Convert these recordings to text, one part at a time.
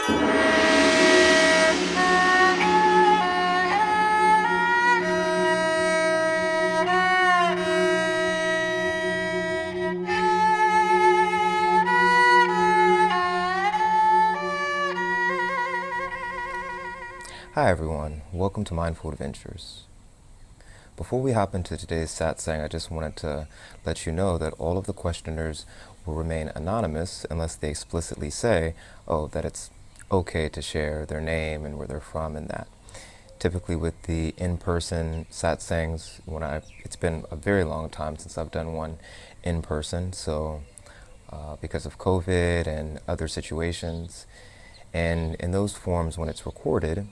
Hi everyone, welcome to Mindful Adventures. Before we hop into today's satsang, I just wanted to let you know that all of the questioners will remain anonymous unless they explicitly say, that it's okay to share their name and where they're from and that. Typically with the in-person satsangs, it's been a very long time since I've done one in person, so because of COVID and other situations, and in those forms when it's recorded,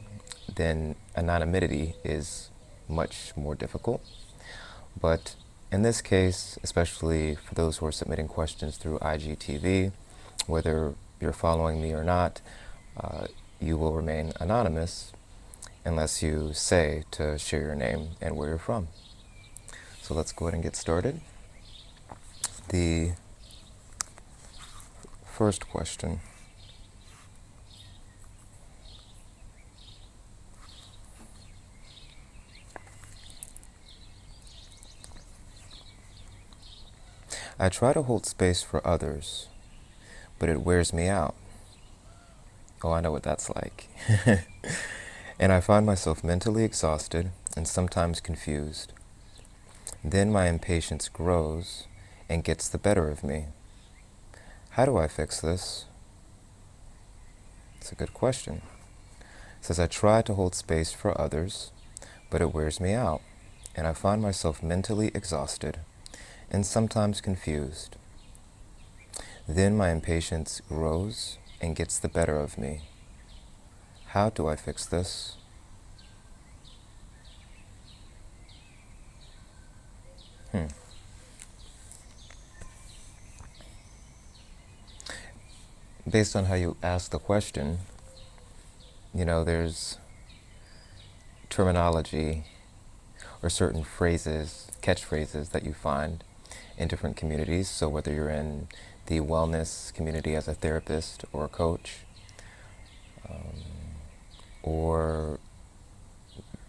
then anonymity is much more difficult. But in this case, especially for those who are submitting questions through IGTV, whether you're following me or not, you will remain anonymous unless you say to share your name and where you're from. So let's go ahead and get started. The first question. I try to hold space for others, but it wears me out. Oh, I know what that's like. And I find myself mentally exhausted and sometimes confused. Then my impatience grows and gets the better of me. How do I fix this? It's a good question. It says, I try to hold space for others, but it wears me out, and I find myself mentally exhausted and sometimes confused. Then my impatience grows and gets the better of me. How do I fix this? Based on how you ask the question, there's terminology or certain phrases, catchphrases that you find in different communities. So whether you're in the wellness community as a therapist or a coach, or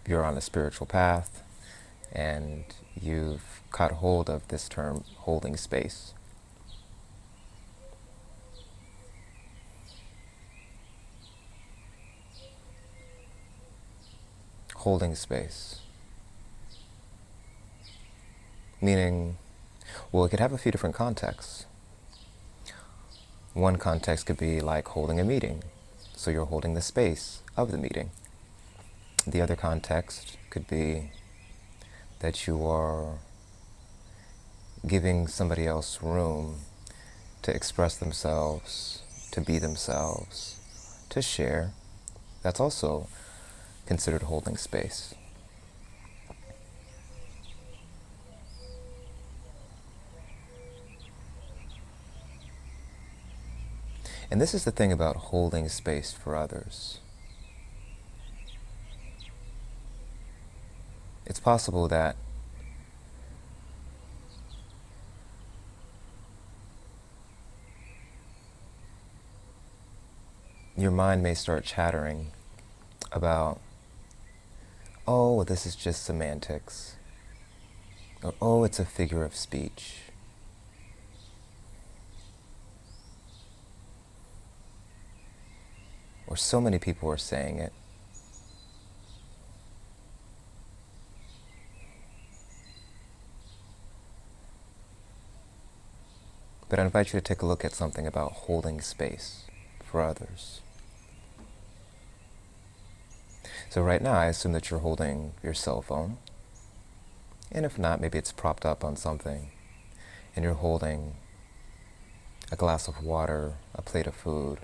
you're on a spiritual path and you've caught hold of this term, holding space. Holding space. Meaning, it could have a few different contexts. One context could be like holding a meeting. So you're holding the space of the meeting. The other context could be that you are giving somebody else room to express themselves, to be themselves, to share. That's also considered holding space. And this is the thing about holding space for others. It's possible that your mind may start chattering about, this is just semantics, or it's a figure of speech. Or so many people are saying it. But I invite you to take a look at something about holding space for others. So right now, I assume that you're holding your cell phone. And if not, maybe it's propped up on something. And you're holding a glass of water, a plate of food.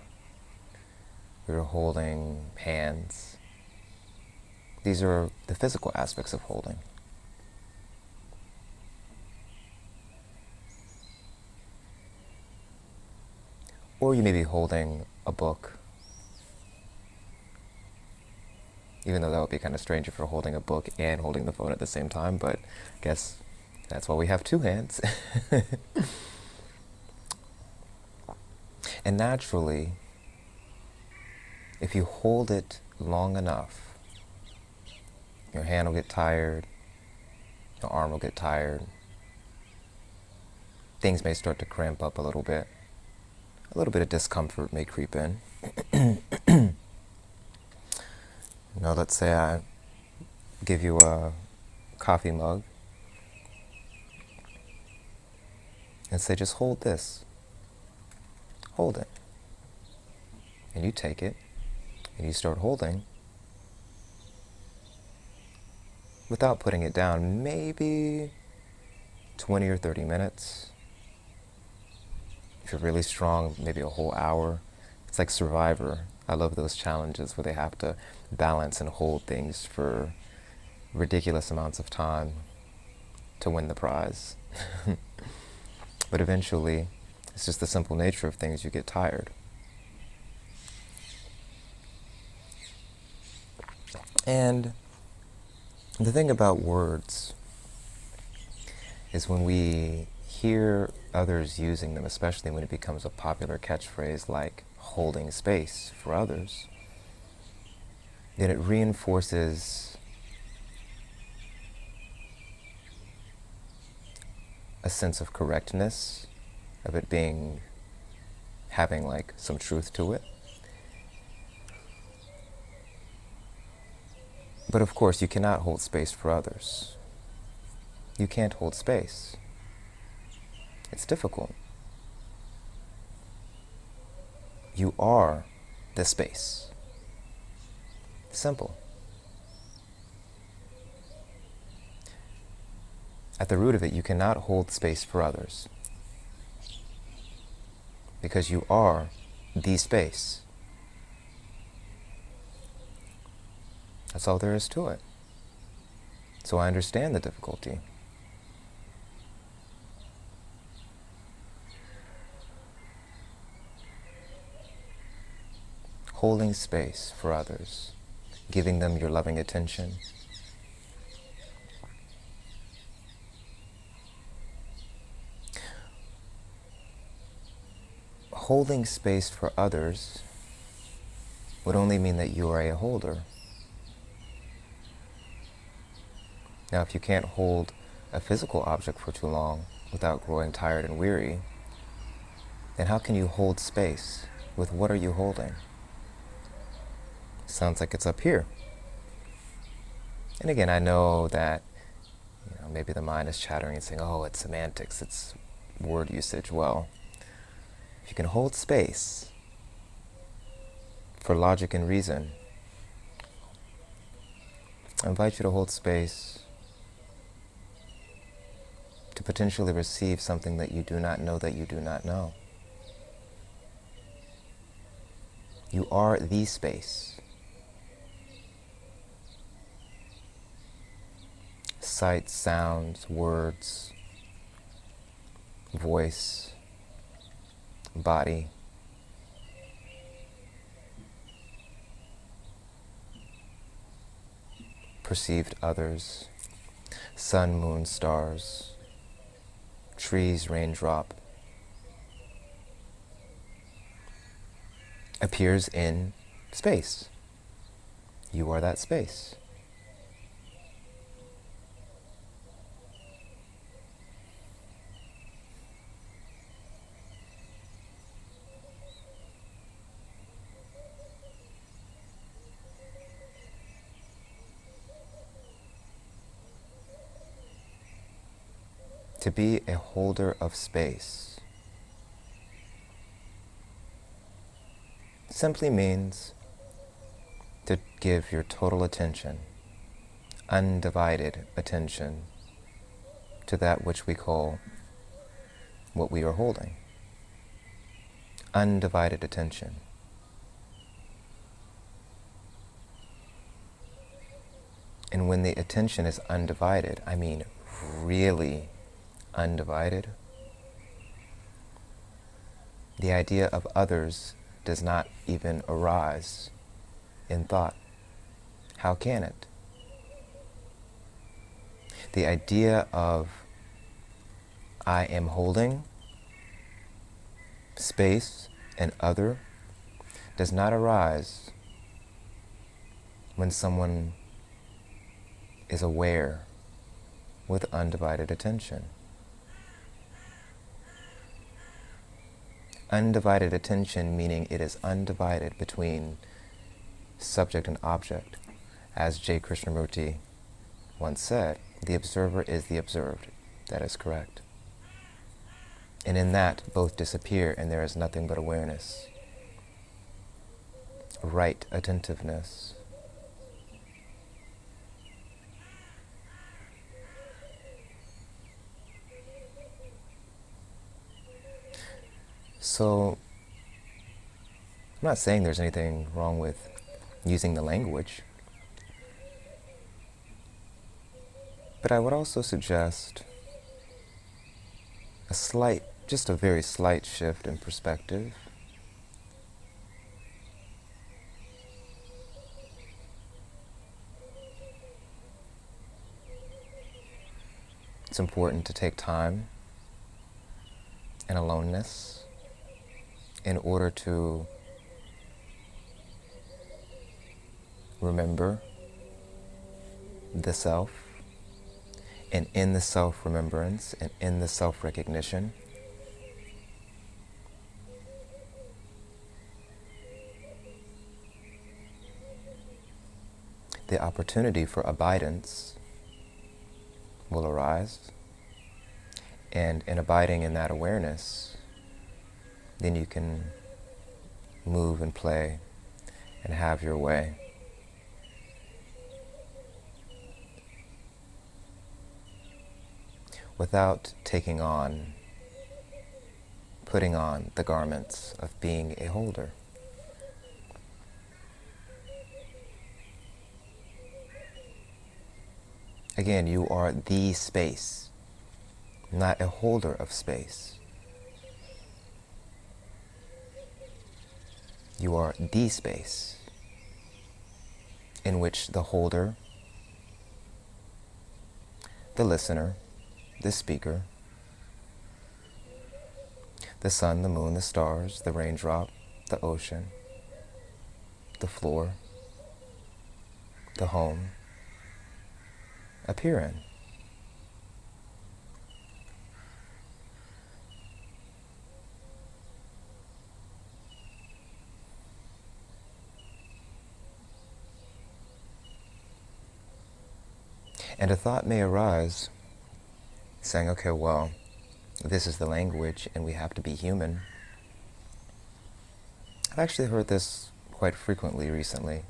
You're holding hands. These are the physical aspects of holding. Or you may be holding a book. Even though that would be kind of strange if you're holding a book and holding the phone at the same time, but I guess that's why we have two hands. And naturally, if you hold it long enough, your hand will get tired, your arm will get tired, things may start to cramp up a little bit of discomfort may creep in. Let's say I give you a coffee mug and say, just hold this. Hold it. And you take it and you start holding without putting it down, maybe 20 or 30 minutes. If you're really strong, maybe a whole hour. It's like Survivor. I love those challenges where they have to balance and hold things for ridiculous amounts of time to win the prize. But eventually, it's just the simple nature of things, you get tired. And the thing about words is when we hear others using them, especially when it becomes a popular catchphrase like holding space for others, then it reinforces a sense of correctness, of it having like some truth to it. But of course, you cannot hold space for others. You can't hold space. It's difficult. You are the space. Simple. At the root of it, you cannot hold space for others because you are the space. That's all there is to it. So I understand the difficulty. Holding space for others, giving them your loving attention. Holding space for others would only mean that you are a holder. Now, if you can't hold a physical object for too long without growing tired and weary, then how can you hold space? With what are you holding? Sounds like it's up here. And again, I know that maybe the mind is chattering and saying, oh, it's semantics, it's word usage. Well, if you can hold space for logic and reason, I invite you to hold space to potentially receive something that you do not know that you do not know. You are the space. Sights, sounds, words, voice, body. Perceived others, sun, moon, stars, trees, raindrop, appears in space. You are that space. To be a holder of space simply means to give your total attention, undivided attention, to that which we call what we are holding. Undivided attention. And when the attention is undivided, I mean really undivided, the idea of others does not even arise in thought. How can it? The idea of I am holding space and other does not arise when someone is aware with undivided attention. Undivided attention meaning it is undivided between subject and object. As J. Krishnamurti once said, the observer is the observed. That is correct. And in that, both disappear and there is nothing but awareness. Right attentiveness. So, I'm not saying there's anything wrong with using the language, but I would also suggest just a very slight shift in perspective. It's important to take time and aloneness in order to remember the self, and in the self-remembrance and in the self-recognition, the opportunity for abidance will arise, and in abiding in that awareness, then you can move and play and have your way. Without putting on the garments of being a holder. Again, you are the space, not a holder of space. You are the space in which the holder, the listener, the speaker, the sun, the moon, the stars, the raindrop, the ocean, the floor, the home, appear in. And a thought may arise saying, okay, well, this is the language and we have to be human. I've actually heard this quite frequently recently.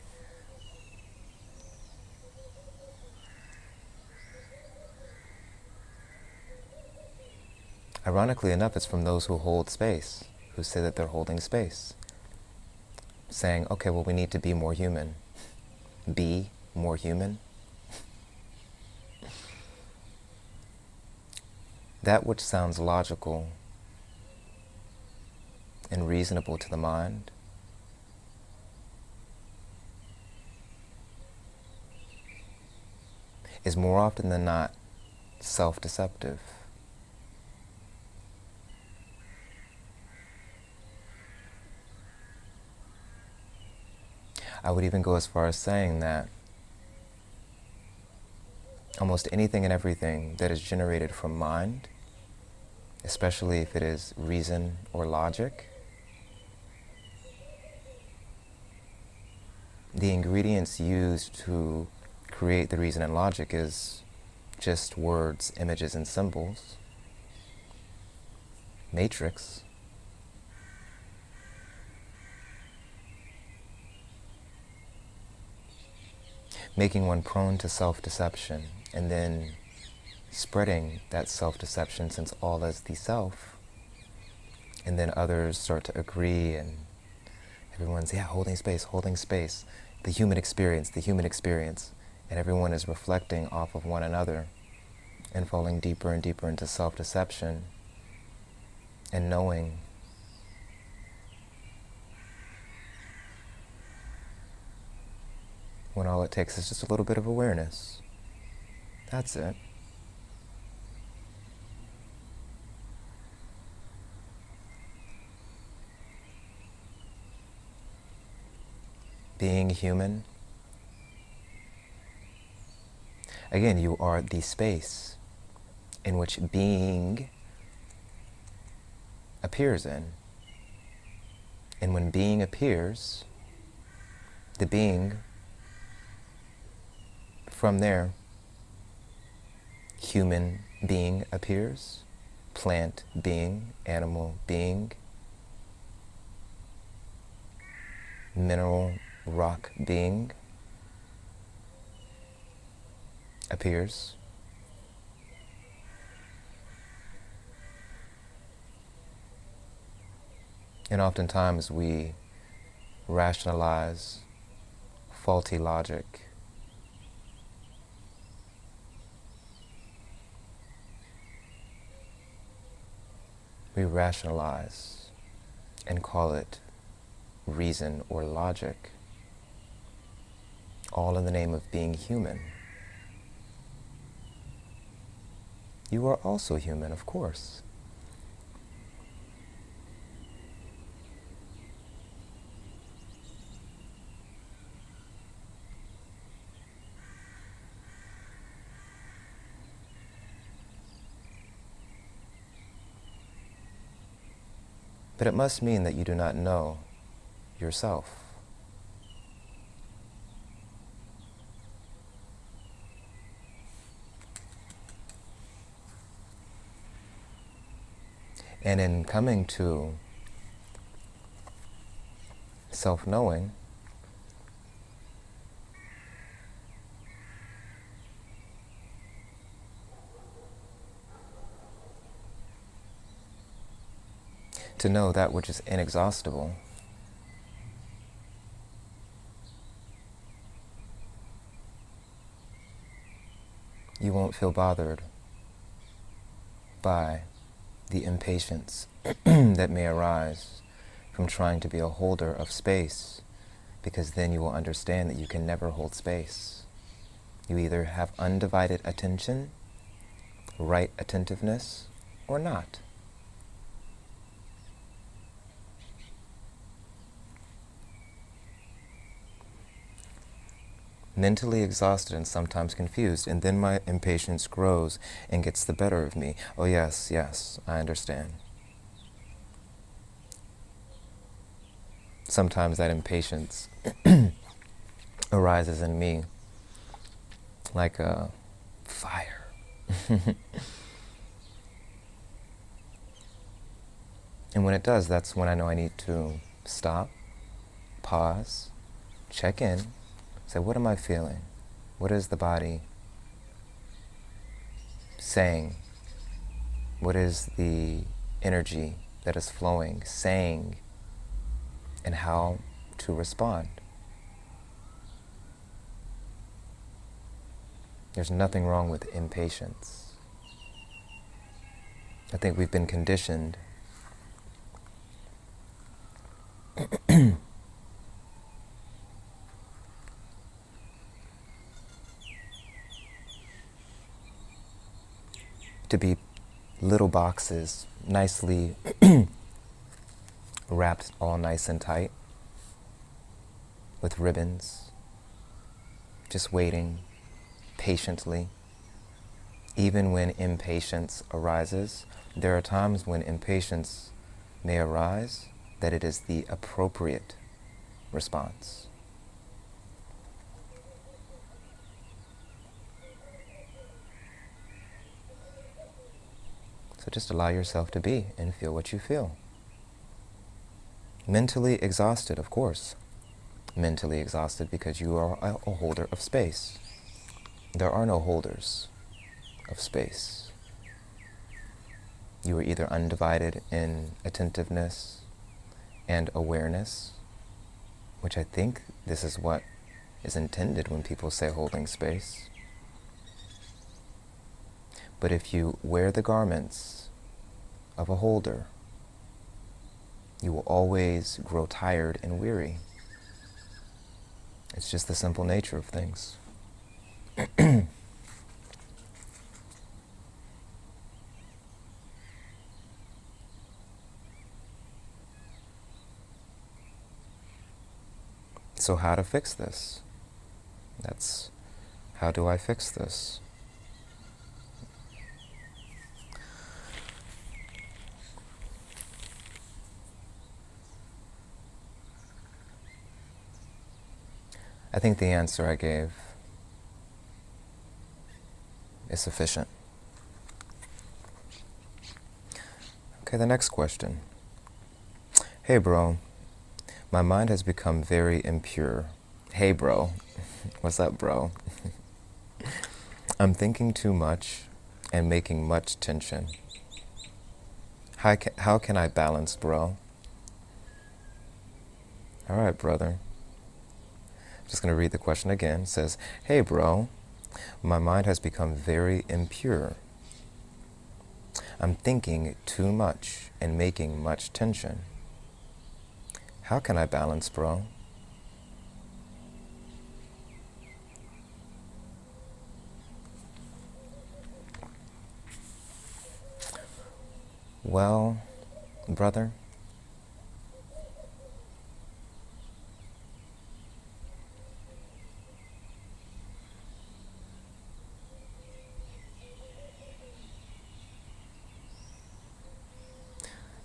Ironically enough, it's from those who hold space, who say that they're holding space. Saying, okay, well, we need to be more human. Be more human. That which sounds logical and reasonable to the mind is more often than not self-deceptive. I would even go as far as saying that almost anything and everything that is generated from mind, especially if it is reason or logic, the ingredients used to create the reason and logic is just words, images, and symbols, matrix. Making one prone to self-deception, and then spreading that self-deception since all is the self, and then others start to agree, and everyone's, yeah, holding space, the human experience, and everyone is reflecting off of one another and falling deeper and deeper into self-deception and knowing when all it takes is just a little bit of awareness. That's it. Being human Again, you are the space in which being appears in. And when being appears, the being, from there, human being appears, plant being, animal being, mineral rock being appears. And oftentimes we rationalize faulty logic. We rationalize and call it reason or logic, all in the name of being human. You are also human, of course. But it must mean that you do not know yourself. And in coming to self-knowing, to know that which is inexhaustible, you won't feel bothered by the impatience that may arise from trying to be a holder of space, because then you will understand that you can never hold space. You either have undivided attention, right attentiveness, or not. Mentally exhausted and sometimes confused, and then my impatience grows and gets the better of me. Oh yes, yes, I understand. Sometimes that impatience arises in me like a fire. And when it does, that's when I know I need to stop, pause, check in, say, what am I feeling? What is the body saying? What is the energy that is flowing, saying, and how to respond? There's nothing wrong with impatience. I think we've been conditioned to be little boxes, nicely wrapped all nice and tight with ribbons, just waiting patiently. Even when impatience arises, there are times when impatience may arise that it is the appropriate response. So just allow yourself to be and feel what you feel. Mentally exhausted, of course. Mentally exhausted because you are a holder of space. There are no holders of space. You are either undivided in attentiveness and awareness, which I think this is what is intended when people say holding space. But if you wear the garments of a holder, you will always grow tired and weary. It's just the simple nature of things. So how to fix this? That's How do I fix this? I think the answer I gave is sufficient. Okay, the next question. Hey bro, my mind has become very impure. Hey bro, what's up bro? I'm thinking too much and making much tension. How can I balance, bro? All right, brother. Just going to read the question again. It says, hey bro, my mind has become very impure. I'm thinking too much and making much tension. How can I balance, bro? Well, brother,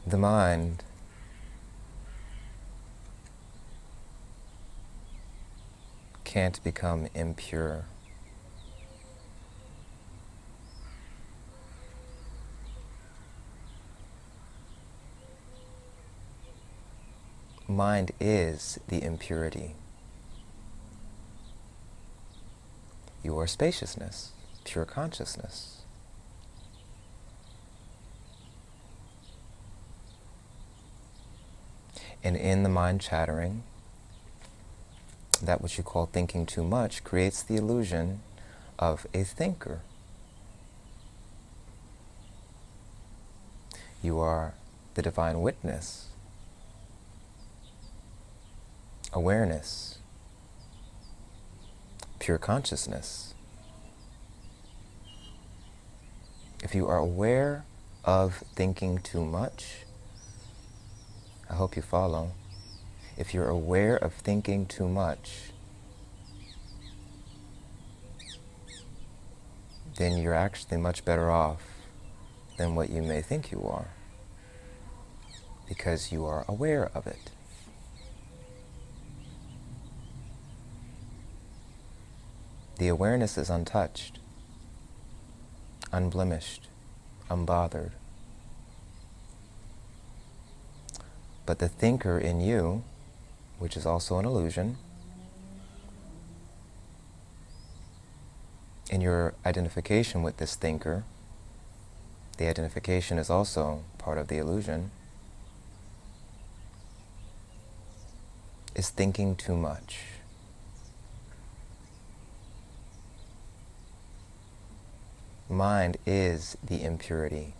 the mind can't become impure. Mind is the impurity. Your spaciousness, pure consciousness. And in the mind chattering, that which you call thinking too much creates the illusion of a thinker. You are the divine witness, awareness, pure consciousness. If you are aware of thinking too much, I hope you follow. If you're aware of thinking too much, then you're actually much better off than what you may think you are, because you are aware of it. The awareness is untouched, unblemished, unbothered. But the thinker in you, which is also an illusion, in your identification with this thinker, the identification is also part of the illusion, is thinking too much. Mind is the impurity.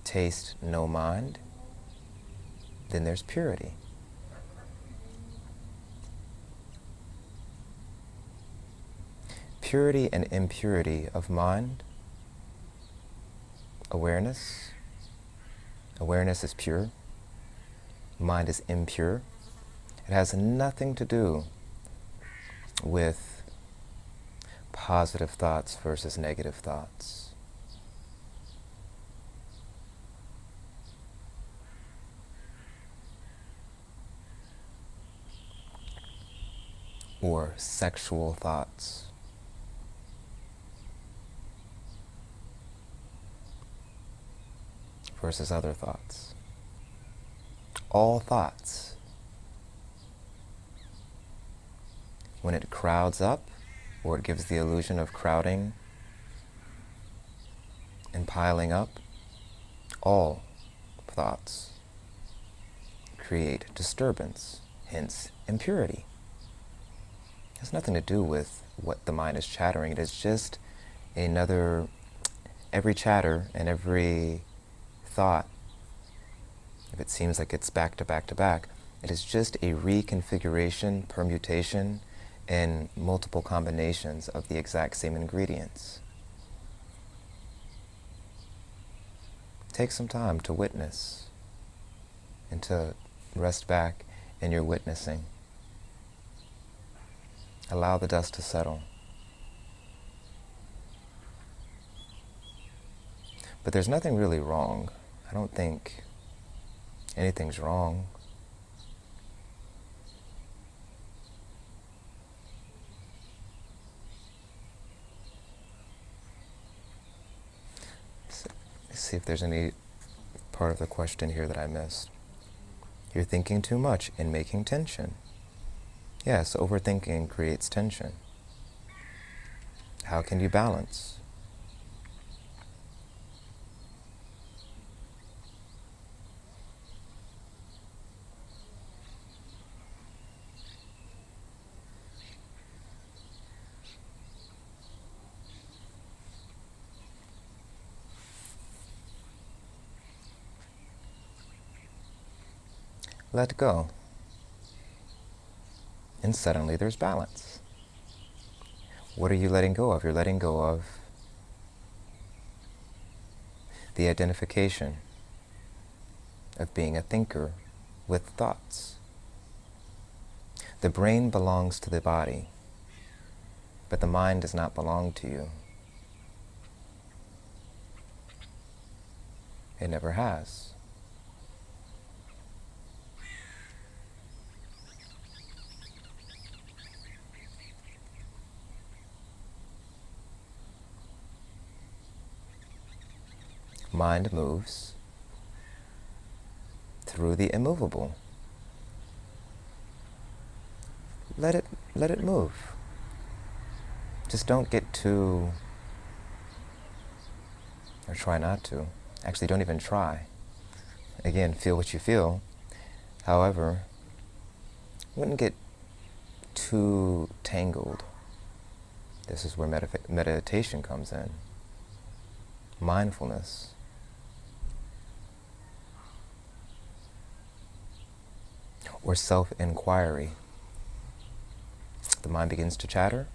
Taste no mind, then there's purity. Purity and impurity of mind, awareness is pure, mind is impure. It has nothing to do with positive thoughts versus negative thoughts. Or sexual thoughts. Versus other thoughts. All thoughts, when it crowds up, or it gives the illusion of crowding and piling up, all thoughts create disturbance, hence impurity. It has nothing to do with what the mind is chattering. It is just every chatter and every thought, if it seems like it's back to back to back, it is just a reconfiguration, permutation, and multiple combinations of the exact same ingredients. Take some time to witness and to rest back in your witnessing. Allow the dust to settle. But there's nothing really wrong. I don't think anything's wrong. Let's see if there's any part of the question here that I missed. You're thinking too much and making tension. Yes, overthinking creates tension. How can you balance? Let go. And suddenly there's balance. What are you letting go of? You're letting go of the identification of being a thinker with thoughts. The brain belongs to the body, but the mind does not belong to you. It never has. Mind moves through the immovable. Let it move. Just don't get too, or try not to. Actually, don't even try. Again, feel what you feel. However, wouldn't get too tangled. This is where meditation comes in. Mindfulness. Or self-inquiry. The mind begins to chatter.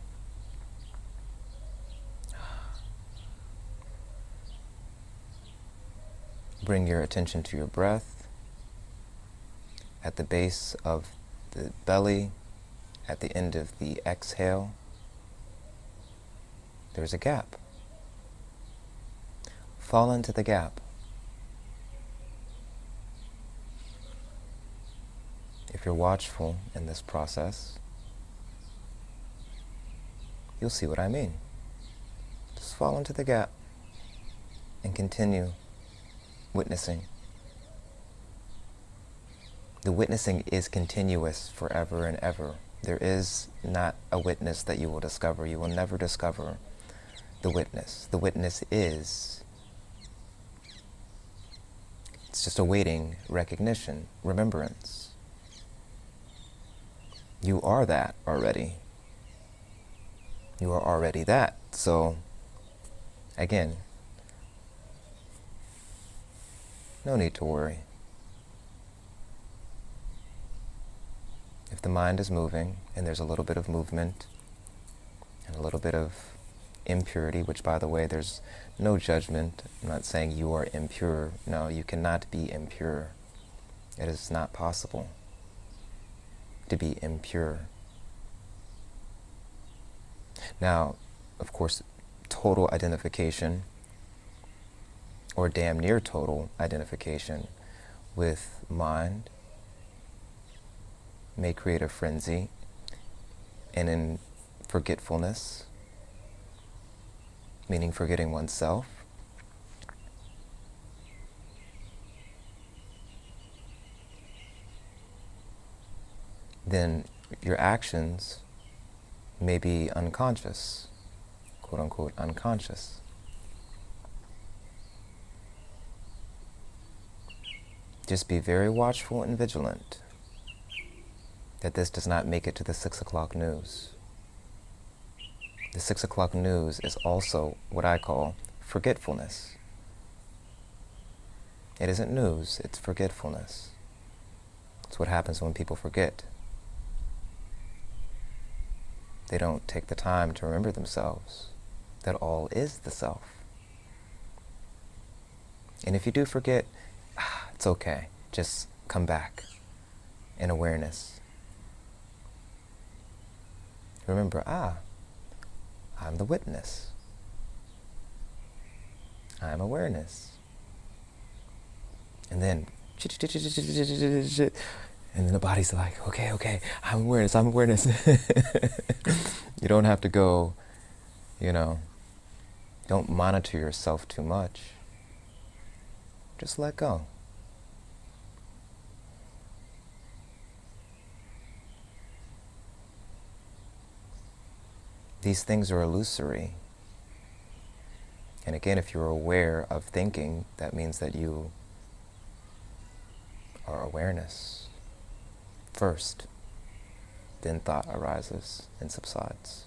Bring your attention to your breath. At the base of the belly, at the end of the exhale, there's a gap. Fall into the gap. If you're watchful in this process, you'll see what I mean. Just fall into the gap and continue witnessing. The witnessing is continuous forever and ever. There is not a witness that you will discover. You will never discover the witness. The witness is. It's just awaiting recognition, remembrance. You are that already. You are already that. So, again, no need to worry. If the mind is moving, and there's a little bit of movement, and a little bit of impurity, which, by the way, there's no judgment. I'm not saying you are impure. No, you cannot be impure. It is not possible to be impure. Now, of course, total identification, or damn near total identification with mind may create a frenzy, and in forgetfulness, meaning forgetting oneself, then your actions may be unconscious, quote unquote unconscious. Just be very watchful and vigilant that this does not make it to the 6 o'clock news. The 6 o'clock news is also what I call forgetfulness. It isn't news, it's forgetfulness. It's what happens when people forget. They don't take the time to remember themselves, that all is the self. And if you do forget, it's okay. Just come back in awareness. remember, I'm the witness. I'm awareness. And then, and then the body's like, okay, I'm awareness. You don't have to go, don't monitor yourself too much. Just let go. These things are illusory. And again, if you're aware of thinking, that means that you are awareness first. Then thought arises and subsides.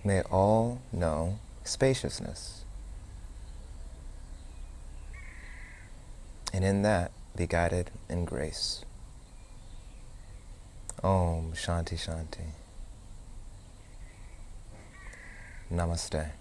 May all know spaciousness, and in that be guided in grace. Om Shanti Shanti. Namaste.